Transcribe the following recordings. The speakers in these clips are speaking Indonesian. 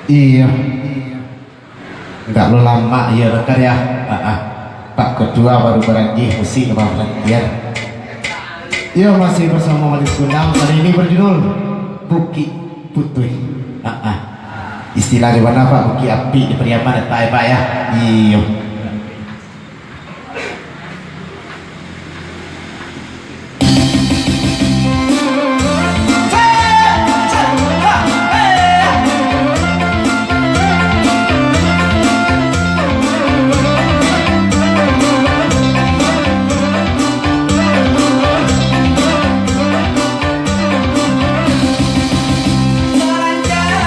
Iya, nggak lo lama ya rekan ya. Pak kedua baru berani mesti kebahagiaan. Ya masih bersama Wali Sundang. Kali ini berjudul Buki Putih. Istilah di mana Pak? Buki api di Priaman ya Pak ya. Iya. Selanjutnya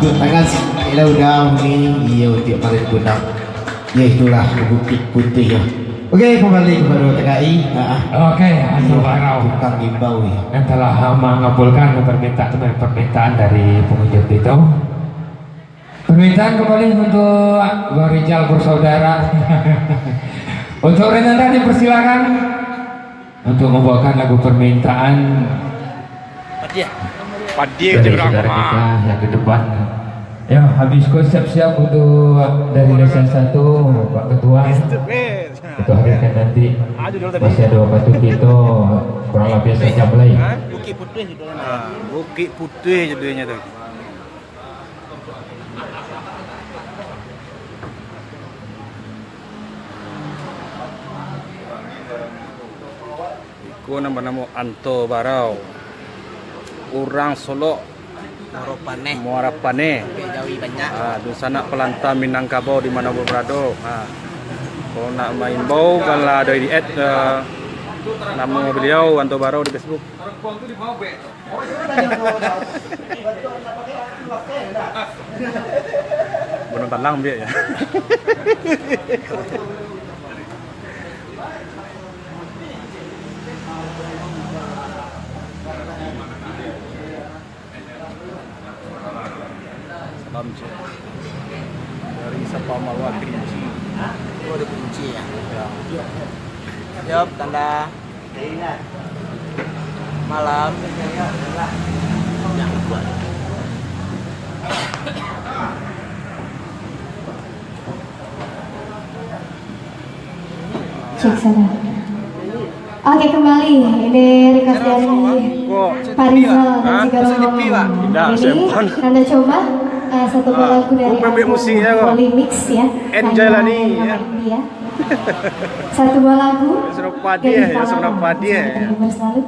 Untuk tangan Ila udah ni iya untuk paling guna. Ya itulah Bukit Putih ya. Okey, kembali kepada TKI. Okey, Anu Barau Tukang imbau ya. yang telah mengabulkan permintaan dari pengunjung itu. Permintaan kembali untuk Bang Rijal bersaudara. Untuk Renanda dipersilakan untuk membawakan lagu permintaan Padia dari saudara kita yang ke depan. Ya, habis kau siap-siap untuk dari lesson 1 Pak Ketua. Kita hadirkan nanti. Masih ada waktu kita kurang lebih sejam lagi. Bukit Putih judulnya. Bukit Putih judulnya tu. Aku nama Anto Barau. Orang Solo Muara Paneh. Jawi banyak. Di sana Pelanta Minangkabau di mana berada. Kalau nak main bau kalau ada di add nama beliau Anto Barau di Facebook. Belum talang dia ya. Salam cik. Dari Sapa Marwah Kerinci. Oh, ada kunci ya. Jawab tanda. Malam. Yang kuat. Cek sana. Oke, kembali. Ini request dari Pak Rizal dan juga Romo. Jadi, Anda coba satu lagu dari Wali Mix ya. Enjalani Satu buah lagu. Senapati ya, senapati ya. Selalu.